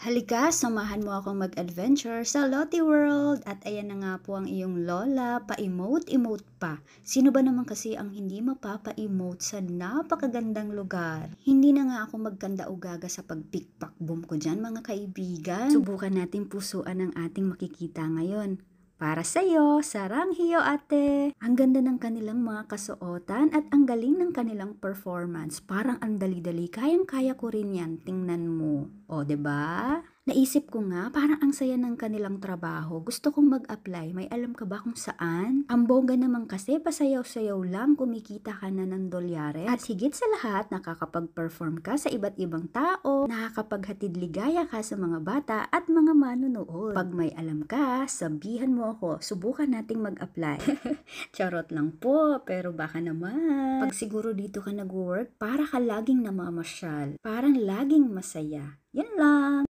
Halika, samahan mo akong mag-adventure sa Lottie World. At ayan na nga po ang iyong lola, pa-emote-emote pa. Sino ba naman kasi ang hindi mapapa-emote sa napakagandang lugar? Hindi na nga ako magkanda o gaga sa pag-pickpack boom ko dyan mga kaibigan. Subukan natin pusuan ang ating makikita ngayon. Para sa'yo, saranghiyo ate! Ang ganda ng kanilang mga kasuotan at ang galing ng kanilang performance. Parang ang dali-dali, kayang-kaya ko rin yan, tingnan mo. O, 'di ba? Naisip ko nga, parang ang saya ng kanilang trabaho. Gusto kong mag-apply. May alam ka ba kung saan? Ang bongga naman kasi, pasayaw-sayaw lang, kumikita ka na ng dolyares. At higit sa lahat, nakakapag-perform ka sa iba't ibang tao, nakakapaghatid ligaya ka sa mga bata at mga manunood. Pag may alam ka, sabihan mo ako, subukan nating mag-apply. Charot lang po, pero baka naman. Pag siguro dito ka nag-work, para ka laging namamasyal. Parang laging masaya. Yun lang.